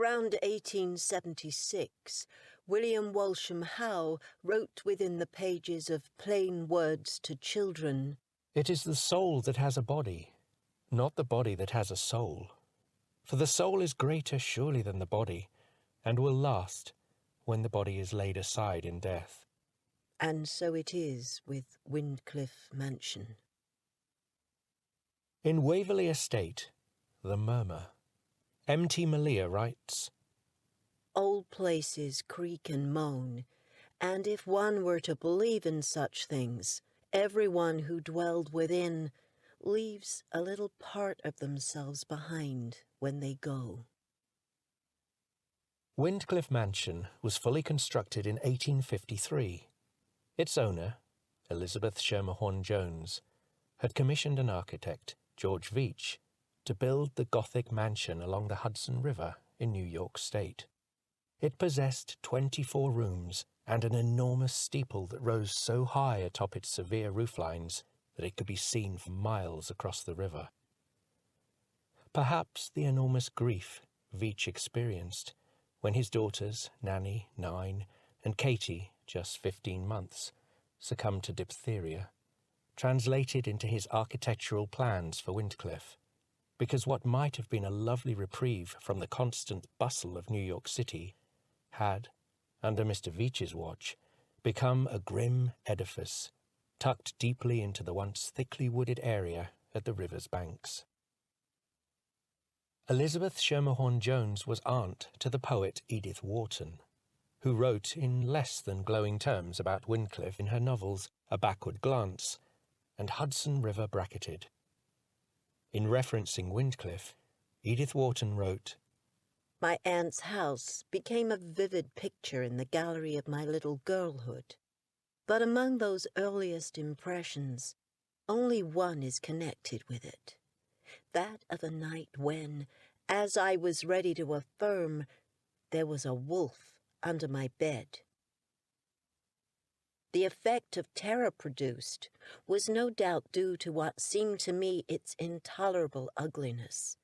Around 1876, William Walsham Howe wrote within the pages of Plain Words to Children, "It is the soul that has a body, not the body that has a soul. For the soul is greater surely than the body, and will last when the body is laid aside in death." And so it is with Wyndcliffe Mansion. In Waverly Estate, The Murmur, M.T. Maliha writes, Old places creak and moan, and if one were to believe in such things, everyone who dwelled within leaves a little part of themselves behind when they go. Wyndcliffe Mansion was fully constructed in 1853. Its owner, Elizabeth Schermerhorn Jones, had commissioned an architect, George Veitch, to build the Gothic mansion along the Hudson River in New York State. It possessed 24 rooms and an enormous steeple that rose so high atop its severe rooflines that it could be seen for miles across the river. Perhaps the enormous grief Veitch experienced when his daughters, Nanny, 9, and Katie, just 15 months, succumbed to diphtheria, translated into his architectural plans for Wyndcliffe, because what might have been a lovely reprieve from the constant bustle of New York City had, under Mr. Veitch's watch, become a grim edifice tucked deeply into the once thickly wooded area at the river's banks. Elizabeth Schermerhorn Jones was aunt to the poet Edith Wharton, who wrote in less than glowing terms about Wyndcliffe in her novels A Backward Glance and Hudson River Bracketed. In referencing Wyndcliffe, Edith Wharton wrote, My aunt's house became a vivid picture in the gallery of my little girlhood. But among those earliest impressions, only one is connected with it. That of a night when, as I was ready to affirm, there was a wolf under my bed. The effect of terror produced was no doubt due to what seemed to me its intolerable ugliness.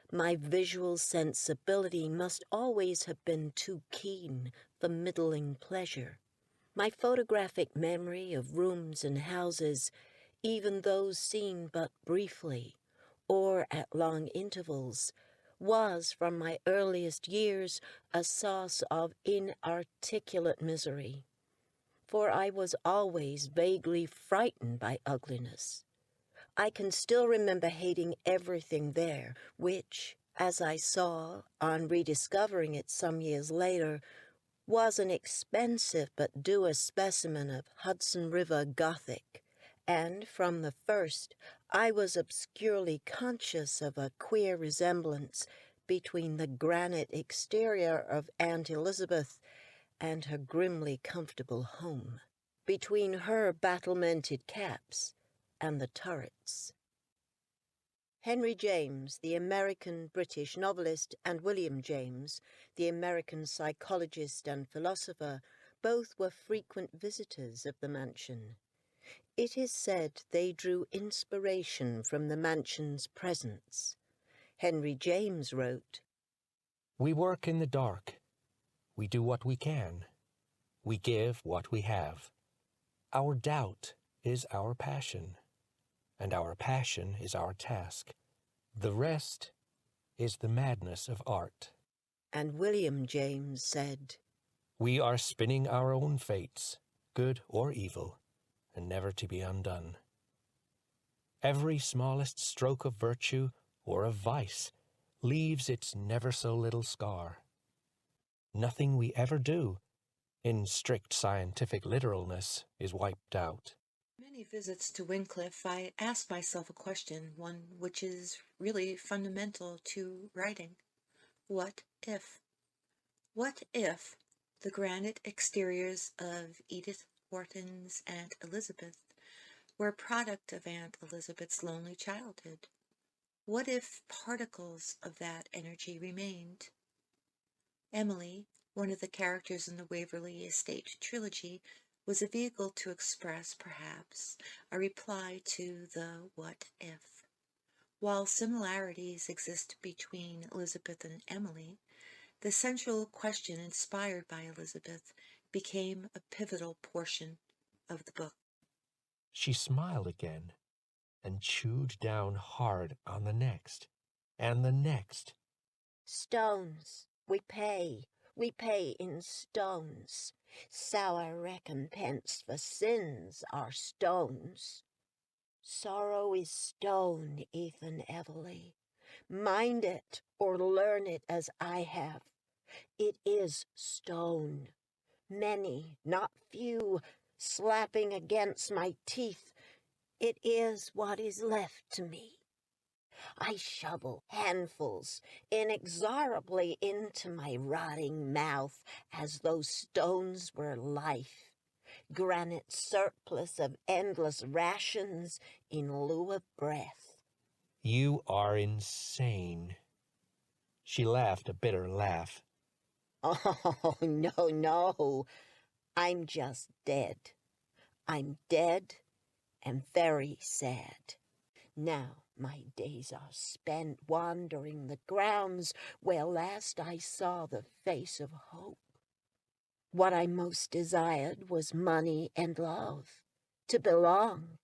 My visual sensibility must always have been too keen for middling pleasure. My photographic memory of rooms and houses, even those seen but briefly, or at long intervals, was from my earliest years a source of inarticulate misery. For I was always vaguely frightened by ugliness. I can still remember hating everything there, which, as I saw on rediscovering it some years later, was an expensive but dour specimen of Hudson River Gothic, and from the first I was obscurely conscious of a queer resemblance between the granite exterior of Aunt Elizabeth and her grimly comfortable home, between her battlemented caps and the turrets. Henry James, the American-British novelist, and William James, the American psychologist and philosopher, both were frequent visitors of the mansion. It is said they drew inspiration from the mansion's presence. Henry James wrote, We work in the dark. We do what we can. We give what we have. Our doubt is our passion, and our passion is our task. The rest is the madness of art. And William James said, We are spinning our own fates, good or evil, and never to be undone. Every smallest stroke of virtue or of vice leaves its never so little scar. Nothing we ever do, in strict scientific literalness, is wiped out. Many visits to Wyndcliffe, I ask myself a question, one which is really fundamental to writing. What if? What if the granite exteriors of Edith Wharton's Aunt Elizabeth were a product of Aunt Elizabeth's lonely childhood? What if particles of that energy remained? Emily, one of the characters in the Waverly Estate trilogy, was a vehicle to express, perhaps, a reply to the what if. While similarities exist between Elizabeth and Emily, The central question inspired by Elizabeth became a pivotal portion of the book. She smiled again and chewed down hard on the next, and the next. Stones. We pay in stones. Sour recompense for sins are stones. Sorrow is stone, Ethan Everly. Mind it or learn it as I have. It is stone. Many, not few, slapping against my teeth. It is what is left to me. I shovel handfuls inexorably into my rotting mouth as though stones were life. Granite surplus of endless rations in lieu of breath. You are insane. She laughed a bitter laugh. Oh, no. I'm just dead. I'm dead and very sad. Now my days are spent wandering the grounds where last I saw the face of hope. What I most desired was money and love, to belong,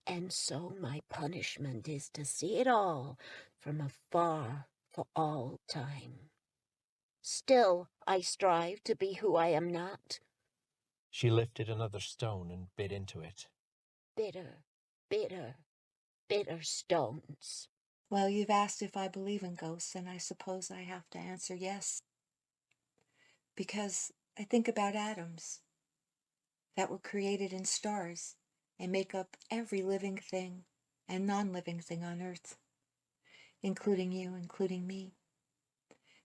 and so my punishment is to see it all from afar for all time. Still, I strive to be who I am not. She lifted another stone and bit into it. Bitter, bitter, bitter stones. Well, you've asked if I believe in ghosts, and I suppose I have to answer yes. Because I think about atoms that were created in stars and make up every living thing and non-living thing on Earth, including you, including me.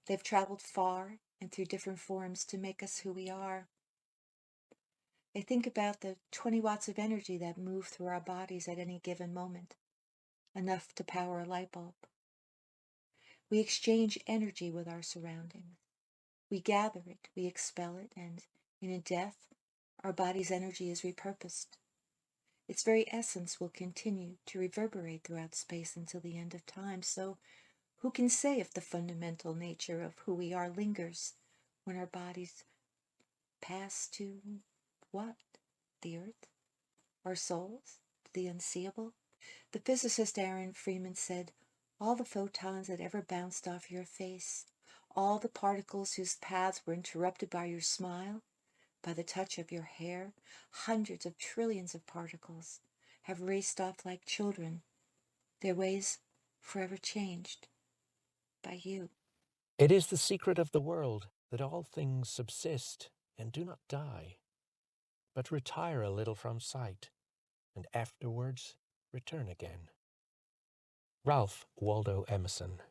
They've traveled far and through different forms to make us who we are. I think about the 20 watts of energy that move through our bodies at any given moment, enough to power a light bulb. We exchange energy with our surroundings. We gather it, we expel it, and in a death, our body's energy is repurposed. Its very essence will continue to reverberate throughout space until the end of time, so who can say if the fundamental nature of who we are lingers when our bodies pass to what? The earth? Our souls? The unseeable? The physicist Aaron Freeman said, all the photons that ever bounced off your face, all the particles whose paths were interrupted by your smile, by the touch of your hair, hundreds of trillions of particles have raced off like children, their ways forever changed by you. It is the secret of the world that all things subsist and do not die, but retire a little from sight, and afterwards return again. Ralph Waldo Emerson.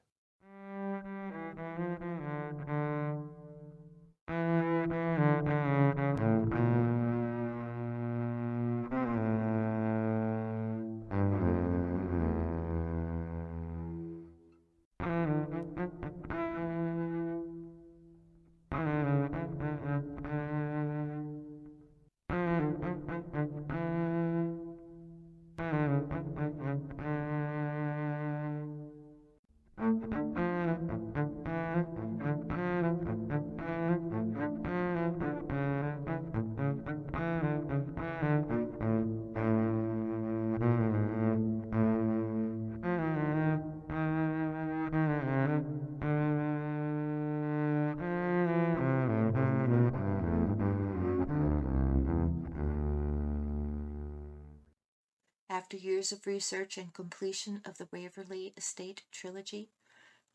After years of research and completion of the Waverly Estate trilogy,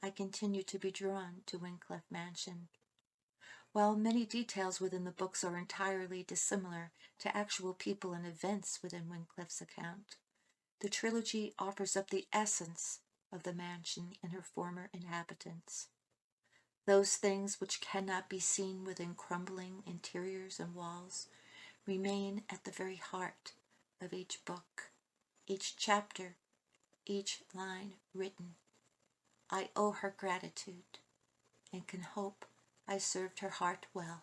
I continue to be drawn to Wyndcliffe Mansion. While many details within the books are entirely dissimilar to actual people and events within Wyndcliffe's account, the trilogy offers up the essence of the mansion and her former inhabitants. Those things which cannot be seen within crumbling interiors and walls remain at the very heart of each book, each chapter, each line written. I owe her gratitude and can hope I served her heart well.